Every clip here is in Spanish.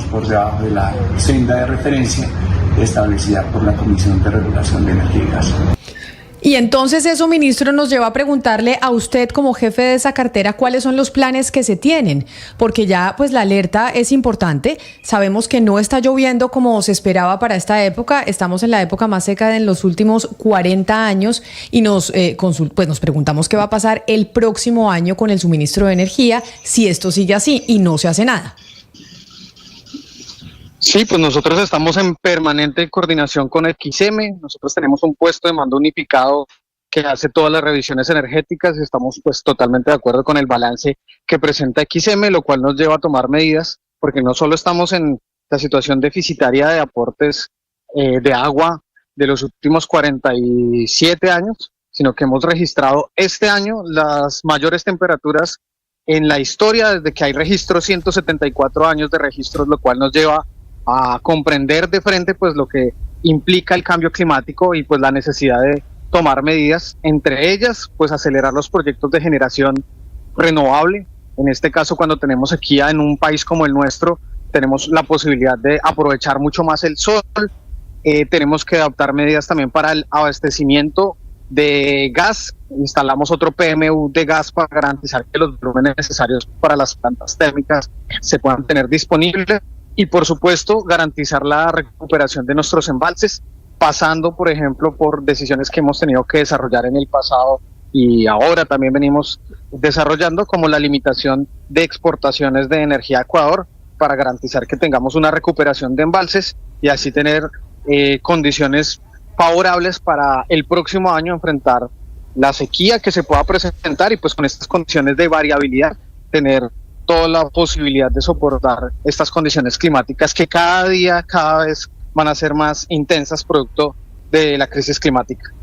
por debajo de la senda de referencia establecida por la Comisión de Regulación de Energía y Gas. Y entonces eso, ministro, nos lleva a preguntarle a usted como jefe de esa cartera cuáles son los planes que se tienen, porque ya pues la alerta es importante. Sabemos que no está lloviendo como se esperaba para esta época, estamos en la época más seca de los últimos 40 años y nos preguntamos qué va a pasar el próximo año con el suministro de energía si esto sigue así y no se hace nada. Sí, pues nosotros estamos en permanente coordinación con XM. Nosotros tenemos un puesto de mando unificado que hace todas las revisiones energéticas y estamos pues totalmente de acuerdo con el balance que presenta XM, lo cual nos lleva a tomar medidas, porque no solo estamos en la situación deficitaria de aportes de agua de los últimos 47 años, sino que hemos registrado este año las mayores temperaturas en la historia desde que hay registros, 174 años de registros, lo cual nos lleva a comprender de frente pues lo que implica el cambio climático y pues la necesidad de tomar medidas, entre ellas pues acelerar los proyectos de generación renovable. En este caso, cuando tenemos sequía en un país como el nuestro, tenemos la posibilidad de aprovechar mucho más el sol. Tenemos que adoptar medidas también para el abastecimiento de gas. Instalamos otro PMU de gas para garantizar que los volúmenes necesarios para las plantas térmicas se puedan tener disponibles. Y por supuesto garantizar la recuperación de nuestros embalses, pasando por ejemplo por decisiones que hemos tenido que desarrollar en el pasado y ahora también venimos desarrollando, como la limitación de exportaciones de energía a Ecuador para garantizar que tengamos una recuperación de embalses y así tener condiciones favorables para el próximo año enfrentar la sequía que se pueda presentar y pues con estas condiciones de variabilidad tener toda la posibilidad de soportar estas condiciones climáticas que cada día, cada vez van a ser más intensas producto de la crisis climática.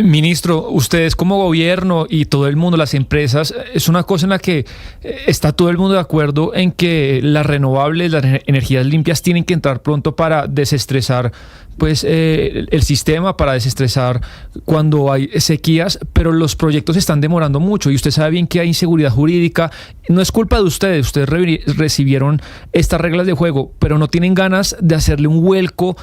Ministro, ustedes como gobierno y todo el mundo, las empresas, es una cosa en la que está todo el mundo de acuerdo en que las renovables, las energías limpias tienen que entrar pronto para desestresar pues el sistema, para desestresar cuando hay sequías, pero los proyectos están demorando mucho y usted sabe bien que hay inseguridad jurídica. No es culpa de ustedes recibieron estas reglas de juego, pero no tienen ganas de hacerle un vuelco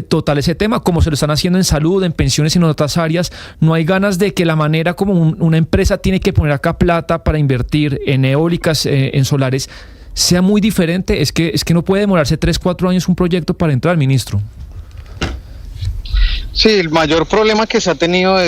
total a ese tema, como se lo están haciendo en salud, en pensiones y en otras áreas. No hay ganas de que la manera como una empresa tiene que poner acá plata para invertir en eólicas, en solares, sea muy diferente. Es que no puede demorarse 3-4 años un proyecto para entrar, ministro. Sí, el mayor problema que se ha tenido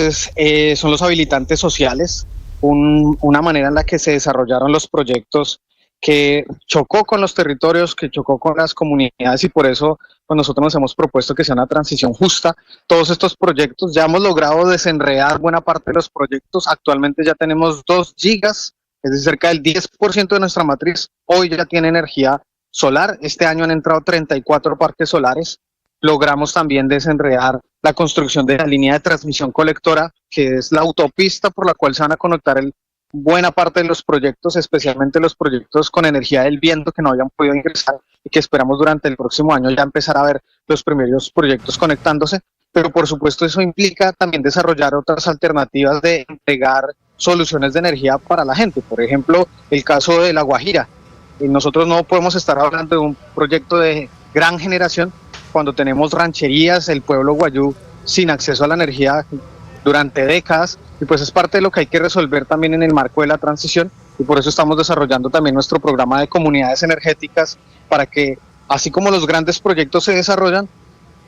son los habilitantes sociales, una manera en la que se desarrollaron los proyectos que chocó con los territorios, que chocó con las comunidades y por eso pues nosotros nos hemos propuesto que sea una transición justa. Todos estos proyectos, ya hemos logrado desenredar buena parte de los proyectos, actualmente ya tenemos 2 gigas, es decir, cerca del 10% de nuestra matriz hoy ya tiene energía solar. Este año han entrado 34 parques solares. Logramos también desenredar la construcción de la línea de transmisión colectora, que es la autopista por la cual se van a conectar buena parte de los proyectos, especialmente los proyectos con energía del viento que no habían podido ingresar y que esperamos durante el próximo año ya empezar a ver los primeros proyectos conectándose. Pero por supuesto eso implica también desarrollar otras alternativas de entregar soluciones de energía para la gente. Por ejemplo, el caso de La Guajira. Nosotros no podemos estar hablando de un proyecto de gran generación cuando tenemos rancherías, el pueblo guayú sin acceso a la energía durante décadas, y pues es parte de lo que hay que resolver también en el marco de la transición, y por eso estamos desarrollando también nuestro programa de comunidades energéticas para que, así como los grandes proyectos se desarrollan,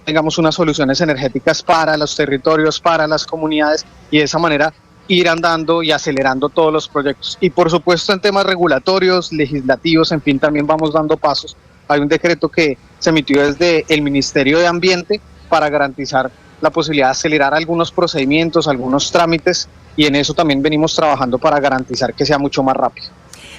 tengamos unas soluciones energéticas para los territorios, para las comunidades, y de esa manera ir andando y acelerando todos los proyectos. Y por supuesto en temas regulatorios, legislativos, en fin, también vamos dando pasos. Hay un decreto que se emitió desde el Ministerio de Ambiente para garantizar la posibilidad de acelerar algunos procedimientos, algunos trámites, y en eso también venimos trabajando para garantizar que sea mucho más rápido.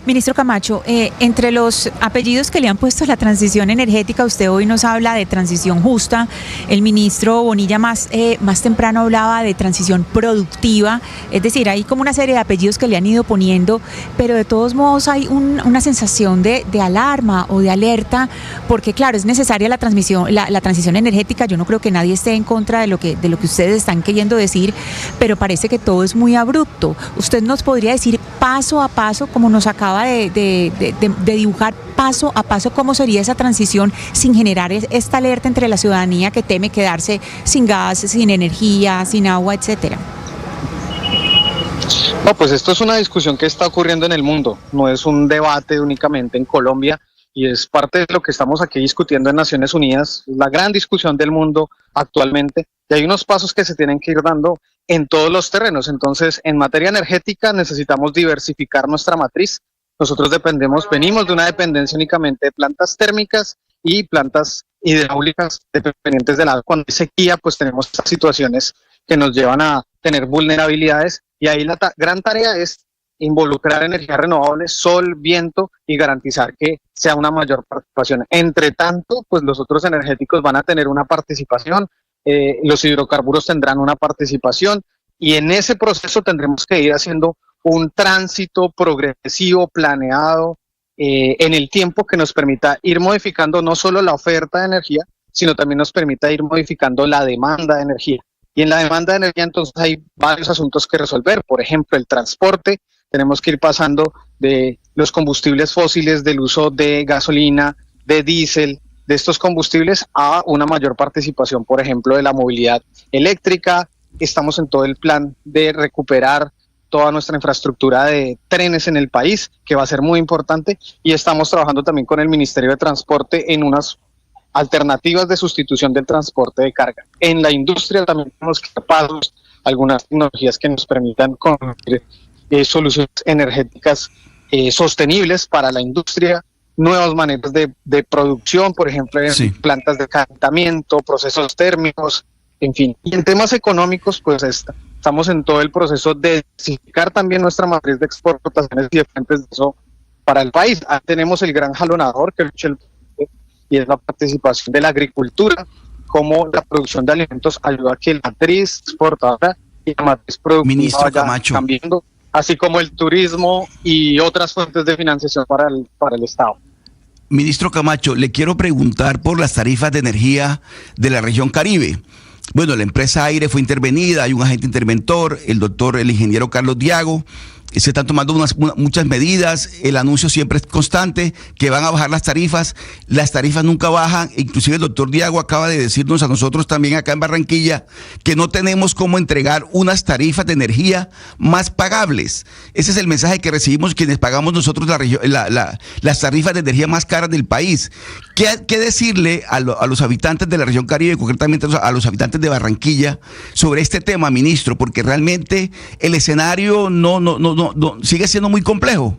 Ministro Camacho, entre los apellidos que le han puesto a la transición energética, usted hoy nos habla de transición justa, el ministro Bonilla más temprano hablaba de transición productiva, es decir, hay como una serie de apellidos que le han ido poniendo, pero de todos modos hay una sensación de alarma o de alerta, porque claro, es necesaria la transición energética. Yo no creo que nadie esté en contra de lo que ustedes están queriendo decir, pero parece que todo es muy abrupto. ¿Usted nos podría decir paso a paso, como nos acaba de dibujar paso a paso cómo sería esa transición sin generar esta alerta entre la ciudadanía que teme quedarse sin gas, sin energía, sin agua, etcétera? No, pues esto es una discusión que está ocurriendo en el mundo, no es un debate únicamente en Colombia y es parte de lo que estamos aquí discutiendo en Naciones Unidas, la gran discusión del mundo actualmente, y hay unos pasos que se tienen que ir dando en todos los terrenos. Entonces, en materia energética necesitamos diversificar nuestra matriz. Nosotros venimos de una dependencia únicamente de plantas térmicas y plantas hidráulicas dependientes del agua. Cuando hay sequía, pues tenemos estas situaciones que nos llevan a tener vulnerabilidades, y ahí la gran tarea es involucrar energías renovables, sol, viento, y garantizar que sea una mayor participación. Entre tanto, pues los otros energéticos van a tener una participación, los hidrocarburos tendrán una participación, y en ese proceso tendremos que ir haciendo un tránsito progresivo, planeado, en el tiempo, que nos permita ir modificando no solo la oferta de energía, sino también nos permita ir modificando la demanda de energía. Y en la demanda de energía entonces hay varios asuntos que resolver. Por ejemplo, el transporte, tenemos que ir pasando de los combustibles fósiles, del uso de gasolina, de diésel, de estos combustibles, a una mayor participación, por ejemplo, de la movilidad eléctrica. Estamos en todo el plan de recuperar toda nuestra infraestructura de trenes en el país, que va a ser muy importante, y estamos trabajando también con el Ministerio de Transporte en unas alternativas de sustitución del transporte de carga. En la industria también tenemos que pasos algunas tecnologías que nos permitan construir soluciones energéticas sostenibles para la industria, nuevas maneras de producción, por ejemplo, en plantas de calentamiento, procesos térmicos, en fin. Y en temas económicos, pues estamos en todo el proceso de diversificar también nuestra matriz de exportaciones y de fuentes de eso para el país. Ahí tenemos el gran jalonador, que y es la participación de la agricultura, como la producción de alimentos ayuda a que la matriz exportadora y la matriz productiva vaya cambiando, así como el turismo y otras fuentes de financiación para el Estado. Ministro Camacho, le quiero preguntar por las tarifas de energía de la región Caribe. Bueno, la empresa Aire fue intervenida, hay un agente interventor, el ingeniero Carlos Diago. Se están tomando muchas medidas, el anuncio siempre es constante, que van a bajar las tarifas nunca bajan, inclusive el doctor Diago acaba de decirnos a nosotros también acá en Barranquilla que no tenemos cómo entregar unas tarifas de energía más pagables. Ese es el mensaje que recibimos quienes pagamos nosotros las tarifas de energía más caras del país. ¿Qué decirle a los habitantes de la región Caribe, concretamente a los habitantes de Barranquilla, sobre este tema, ministro? Porque realmente el escenario no sigue siendo muy complejo.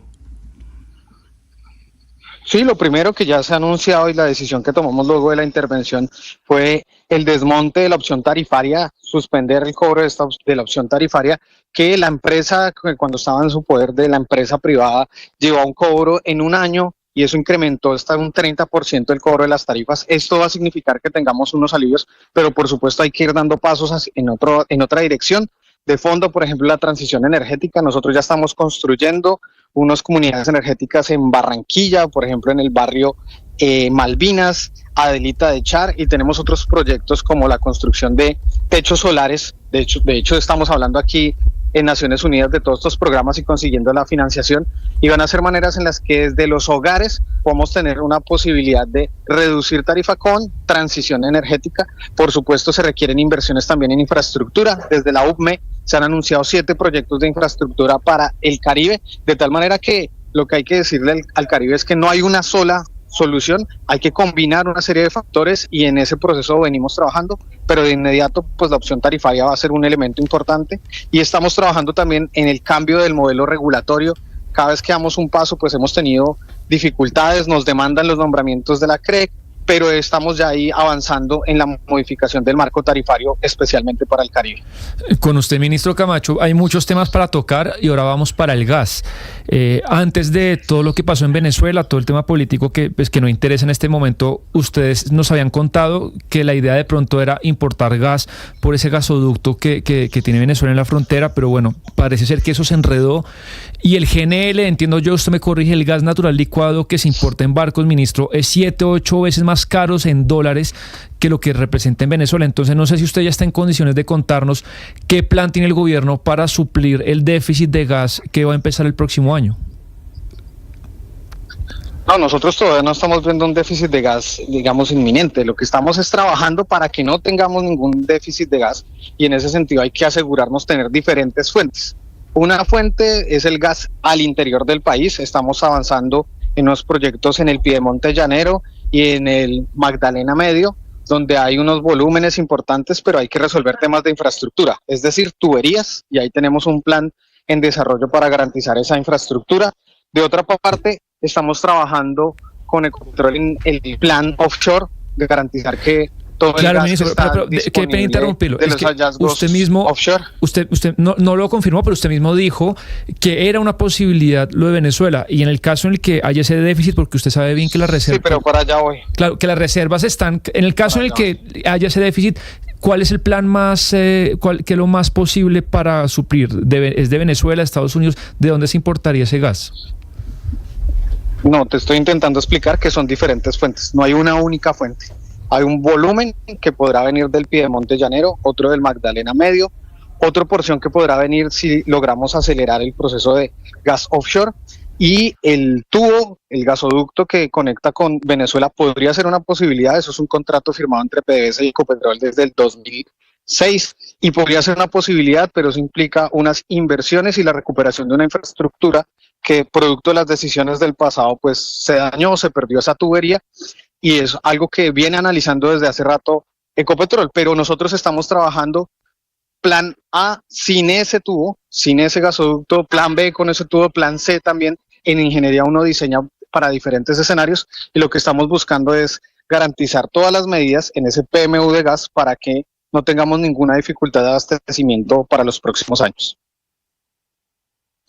Sí, lo primero que ya se ha anunciado y la decisión que tomamos luego de la intervención fue el desmonte de la opción tarifaria, suspender el cobro de la opción tarifaria, que la empresa, cuando estaba en su poder de la empresa privada, llevó a un cobro en un año, y eso incrementó hasta un 30% el cobro de las tarifas. Esto va a significar que tengamos unos alivios, pero por supuesto hay que ir dando pasos en otra dirección. De fondo, por ejemplo, la transición energética. Nosotros ya estamos construyendo unas comunidades energéticas en Barranquilla, por ejemplo, en el barrio Malvinas, Adelita de Char, y tenemos otros proyectos como la construcción de techos solares. De hecho, estamos hablando aquí en Naciones Unidas de todos estos programas y consiguiendo la financiación, y van a ser maneras en las que desde los hogares podemos tener una posibilidad de reducir tarifa con transición energética. Por supuesto, se requieren inversiones también en infraestructura. Desde la UPME se han anunciado 7 proyectos de infraestructura para el Caribe, de tal manera que lo que hay que decirle al Caribe es que no hay una sola solución, hay que combinar una serie de factores, y en ese proceso venimos trabajando, pero de inmediato pues la opción tarifaria va a ser un elemento importante, y estamos trabajando también en el cambio del modelo regulatorio. Cada vez que damos un paso pues hemos tenido dificultades, nos demandan los nombramientos de la CREC, pero estamos ya ahí avanzando en la modificación del marco tarifario, especialmente para el Caribe. Con usted, ministro Camacho, hay muchos temas para tocar y ahora vamos para el gas. Antes de todo lo que pasó en Venezuela, todo el tema político que no interesa en este momento, ustedes nos habían contado que la idea de pronto era importar gas por ese gasoducto que tiene Venezuela en la frontera, pero bueno, parece ser que eso se enredó. Y el GNL, entiendo yo, usted me corrige, el gas natural licuado que se importa en barcos, ministro, es 7 o 8 veces más caros en dólares que lo que representa en Venezuela. Entonces no sé si usted ya está en condiciones de contarnos qué plan tiene el gobierno para suplir el déficit de gas que va a empezar el próximo año. No, nosotros todavía no estamos viendo un déficit de gas, digamos, inminente. Lo que estamos es trabajando para que no tengamos ningún déficit de gas, y en ese sentido hay que asegurarnos tener diferentes fuentes. Una fuente es el gas al interior del país. Estamos avanzando en unos proyectos en el Piedemonte Llanero y en el Magdalena Medio, donde hay unos volúmenes importantes, pero hay que resolver temas de infraestructura, es decir, tuberías, y ahí tenemos un plan en desarrollo para garantizar esa infraestructura. De otra parte, estamos trabajando con Ecopetrol en el plan offshore de garantizar que todo el gas ministro, está qué pena interrumpirlo. de Es los que hallazgos usted mismo, offshore. usted no lo confirmó, pero usted mismo dijo que era una posibilidad lo de Venezuela, y en el caso en el que haya ese déficit, porque usted sabe bien que las reservas... Sí, pero para allá voy. Claro, que las reservas están... En el caso en el que haya ese déficit, ¿cuál es el plan más, qué es lo más posible para suplir? ¿Es de Venezuela, Estados Unidos? ¿De dónde se importaría ese gas? No, te estoy intentando explicar que son diferentes fuentes, no hay una única fuente. Hay un volumen que podrá venir del Piedemonte Llanero, otro del Magdalena Medio, otra porción que podrá venir si logramos acelerar el proceso de gas offshore, y el tubo, el gasoducto que conecta con Venezuela podría ser una posibilidad. Eso es un contrato firmado entre PDVSA y Ecopetrol desde el 2006 y podría ser una posibilidad, pero eso implica unas inversiones y la recuperación de una infraestructura que, producto de las decisiones del pasado, pues se dañó, se perdió esa tubería, y es algo que viene analizando desde hace rato Ecopetrol, pero nosotros estamos trabajando plan A sin ese tubo, sin ese gasoducto, plan B con ese tubo, plan C también. En ingeniería uno diseña para diferentes escenarios, y lo que estamos buscando es garantizar todas las medidas en ese PMU de gas para que no tengamos ninguna dificultad de abastecimiento para los próximos años.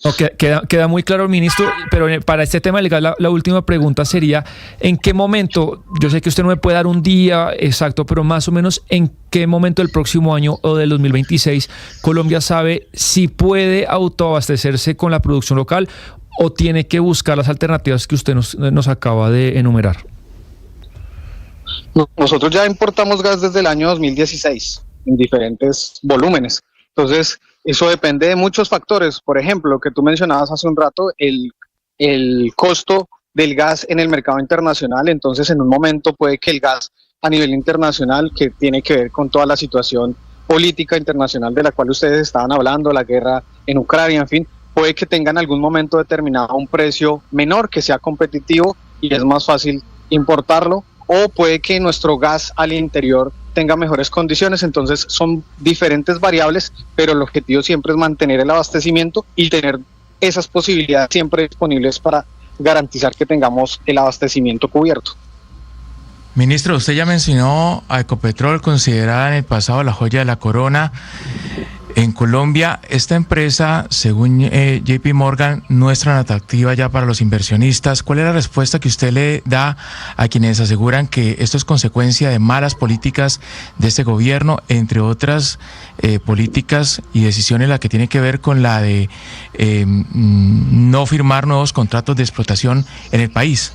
No, queda muy claro, ministro, pero para este tema legal la última pregunta sería: ¿en qué momento, yo sé que usted no me puede dar un día exacto, pero más o menos en qué momento del próximo año o del 2026 Colombia sabe si puede autoabastecerse con la producción local o tiene que buscar las alternativas que usted nos acaba de enumerar? Nosotros ya importamos gas desde el año 2016 en diferentes volúmenes. Entonces, eso depende de muchos factores. Por ejemplo, lo que tú mencionabas hace un rato, el costo del gas en el mercado internacional. Entonces, en un momento puede que el gas a nivel internacional, que tiene que ver con toda la situación política internacional de la cual ustedes estaban hablando, la guerra en Ucrania, en fin, puede que tenga en algún momento determinado un precio menor, que sea competitivo y es más fácil importarlo, o puede que nuestro gas al interior tenga mejores condiciones. Entonces son diferentes variables, pero el objetivo siempre es mantener el abastecimiento y tener esas posibilidades siempre disponibles para garantizar que tengamos el abastecimiento cubierto. Ministro, usted ya mencionó a Ecopetrol, considerada en el pasado la joya de la corona en Colombia. Esta empresa, según JP Morgan, no es tan atractiva ya para los inversionistas. ¿Cuál es la respuesta que usted le da a quienes aseguran que esto es consecuencia de malas políticas de este gobierno, entre otras políticas y decisiones, la que tiene que ver con la de no firmar nuevos contratos de explotación en el país?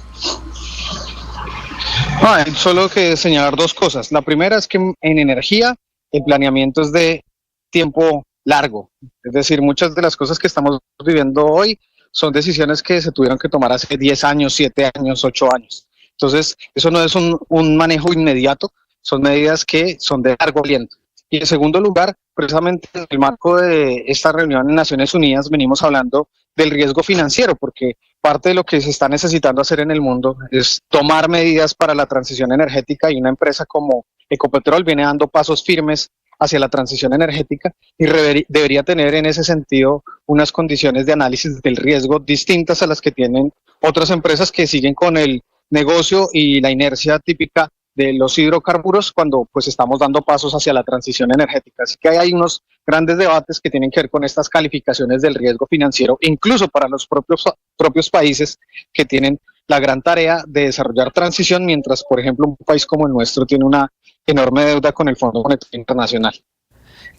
Solo que señalar dos cosas. La primera es que en energía el planeamiento es de tiempo largo, es decir, muchas de las cosas que estamos viviendo hoy son decisiones que se tuvieron que tomar hace 10 años, 7 años, 8 años. Entonces, eso no es un manejo inmediato, son medidas que son de largo aliento. Y en segundo lugar, precisamente en el marco de esta reunión en Naciones Unidas venimos hablando del riesgo financiero, porque parte de lo que se está necesitando hacer en el mundo es tomar medidas para la transición energética, y una empresa como Ecopetrol viene dando pasos firmes hacia la transición energética y debería tener en ese sentido unas condiciones de análisis del riesgo distintas a las que tienen otras empresas que siguen con el negocio y la inercia típica de los hidrocarburos cuando pues estamos dando pasos hacia la transición energética. Así que hay unos grandes debates que tienen que ver con estas calificaciones del riesgo financiero, incluso para los propios países que tienen la gran tarea de desarrollar transición, mientras, por ejemplo, un país como el nuestro tiene una enorme deuda con el Fondo Monetario Internacional.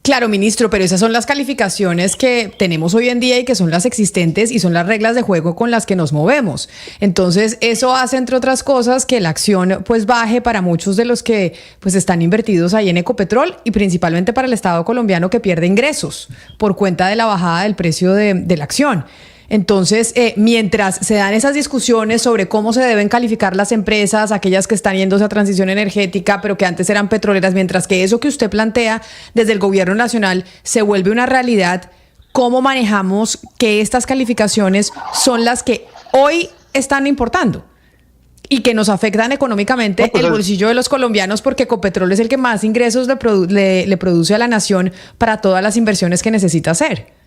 Claro, ministro, pero esas son las calificaciones que tenemos hoy en día y que son las existentes y son las reglas de juego con las que nos movemos. Entonces, eso hace, entre otras cosas, que la acción pues baje para muchos de los que pues están invertidos ahí en Ecopetrol, y principalmente para el Estado colombiano, que pierde ingresos por cuenta de la bajada del precio de la acción. Entonces, mientras se dan esas discusiones sobre cómo se deben calificar las empresas, aquellas que están yéndose a transición energética, pero que antes eran petroleras, mientras que eso que usted plantea desde el gobierno nacional se vuelve una realidad, ¿cómo manejamos que estas calificaciones son las que hoy están importando y que nos afectan económicamente el bolsillo de los colombianos, porque Ecopetrol es el que más ingresos le produce a la nación para todas las inversiones que necesita hacer?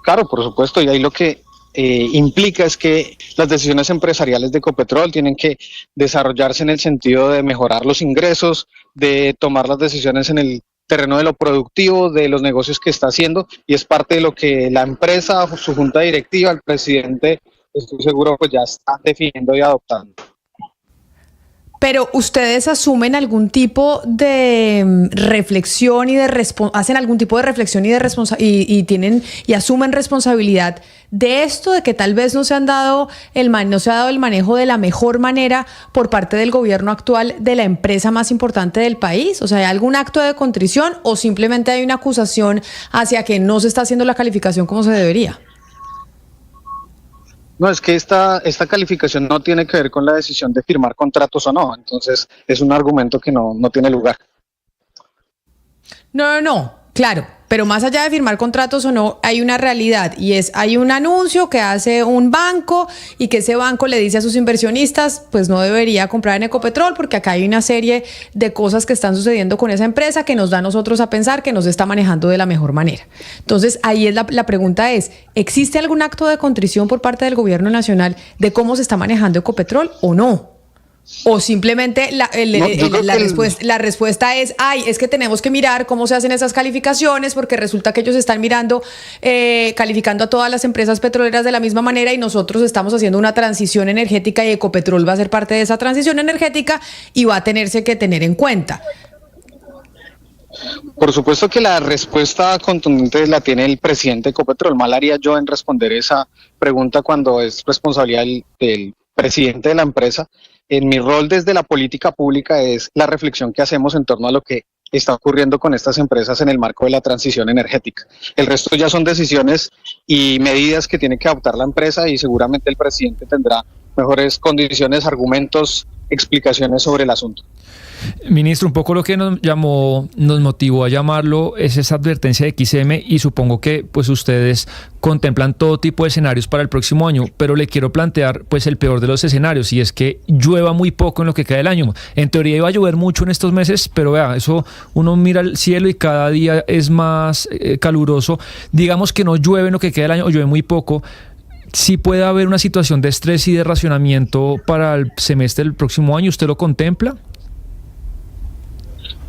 Claro, por supuesto, y ahí lo que implica es que las decisiones empresariales de Ecopetrol tienen que desarrollarse en el sentido de mejorar los ingresos, de tomar las decisiones en el terreno de lo productivo, de los negocios que está haciendo, y es parte de lo que la empresa, su junta directiva, el presidente, estoy seguro, pues ya está definiendo y adoptando. Pero ustedes asumen algún tipo de reflexión y hacen algún tipo de reflexión y asumen responsabilidad de esto, de que tal vez no se ha dado el manejo de la mejor manera por parte del gobierno actual de la empresa más importante del país. O sea, ¿hay algún acto de contrición o simplemente hay una acusación hacia que no se está haciendo la calificación como se debería? No, es que esta calificación no tiene que ver con la decisión de firmar contratos o no, entonces es un argumento que no tiene lugar. No, claro, pero más allá de firmar contratos o no, hay una realidad y hay un anuncio que hace un banco y que ese banco le dice a sus inversionistas, pues no debería comprar en Ecopetrol porque acá hay una serie de cosas que están sucediendo con esa empresa que nos da a nosotros a pensar que no se está manejando de la mejor manera. Entonces, ahí es la pregunta es, ¿existe algún acto de contrición por parte del gobierno nacional de cómo se está manejando Ecopetrol o no? O simplemente la respuesta es, es que tenemos que mirar cómo se hacen esas calificaciones porque resulta que ellos están mirando, calificando a todas las empresas petroleras de la misma manera y nosotros estamos haciendo una transición energética y Ecopetrol va a ser parte de esa transición energética y va a tenerse que tener en cuenta. Por supuesto que la respuesta contundente la tiene el presidente de Ecopetrol. Mal haría yo en responder esa pregunta cuando es responsabilidad del presidente de la empresa. En mi rol desde la política pública es la reflexión que hacemos en torno a lo que está ocurriendo con estas empresas en el marco de la transición energética. El resto ya son decisiones y medidas que tiene que adoptar la empresa y seguramente el presidente tendrá mejores condiciones, argumentos, explicaciones sobre el asunto. Ministro, un poco lo que nos motivó a llamarlo es esa advertencia de XM y supongo que pues ustedes contemplan todo tipo de escenarios para el próximo año, pero le quiero plantear pues el peor de los escenarios y es que llueva muy poco en lo que queda del año. En teoría iba a llover mucho en estos meses, pero vea, eso uno mira el cielo y cada día es más caluroso. Digamos que no llueve en lo que queda del año o llueve muy poco. ¿Sí puede haber una situación de estrés y de racionamiento para el semestre del próximo año? ¿Usted lo contempla?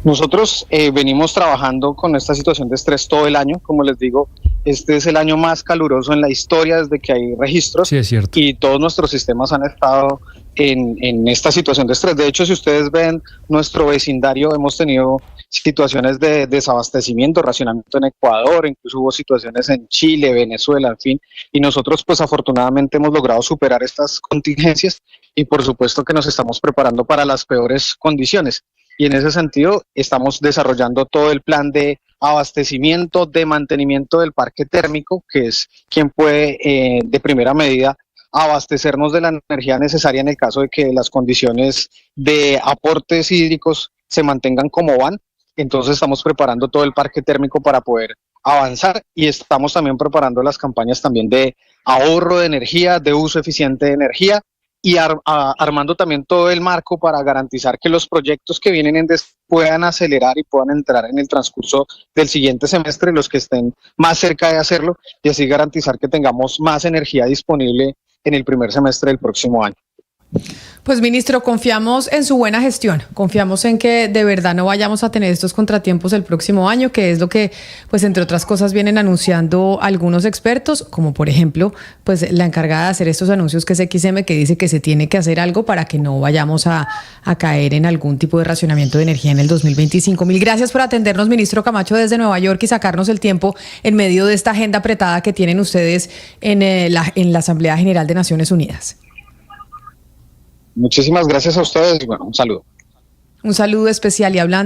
Nosotros venimos trabajando con esta situación de estrés todo el año. Como les digo, este es el año más caluroso en la historia desde que hay registros. Sí, es cierto. Y todos nuestros sistemas han estado en esta situación de estrés. De hecho, si ustedes ven nuestro vecindario, hemos tenido situaciones de desabastecimiento, racionamiento en Ecuador, incluso hubo situaciones en Chile, Venezuela, en fin. Y nosotros, pues afortunadamente hemos logrado superar estas contingencias y por supuesto que nos estamos preparando para las peores condiciones. Y en ese sentido estamos desarrollando todo el plan de abastecimiento, de mantenimiento del parque térmico, que es quien puede de primera medida abastecernos de la energía necesaria en el caso de que las condiciones de aportes hídricos se mantengan como van. Entonces estamos preparando todo el parque térmico para poder avanzar y estamos también preparando las campañas también de ahorro de energía, de uso eficiente de energía, y armando también todo el marco para garantizar que los proyectos que vienen puedan acelerar y puedan entrar en el transcurso del siguiente semestre, los que estén más cerca de hacerlo, y así garantizar que tengamos más energía disponible en el primer semestre del próximo año. Pues ministro, confiamos en su buena gestión, confiamos en que de verdad no vayamos a tener estos contratiempos el próximo año, que es lo que, pues entre otras cosas, vienen anunciando algunos expertos, como por ejemplo, pues la encargada de hacer estos anuncios que es XM, que dice que se tiene que hacer algo para que no vayamos a caer en algún tipo de racionamiento de energía en el 2025. Mil gracias por atendernos, ministro Camacho, desde Nueva York y sacarnos el tiempo en medio de esta agenda apretada que tienen ustedes en la Asamblea General de Naciones Unidas. Muchísimas gracias a ustedes y bueno, un saludo. Un saludo especial y hablando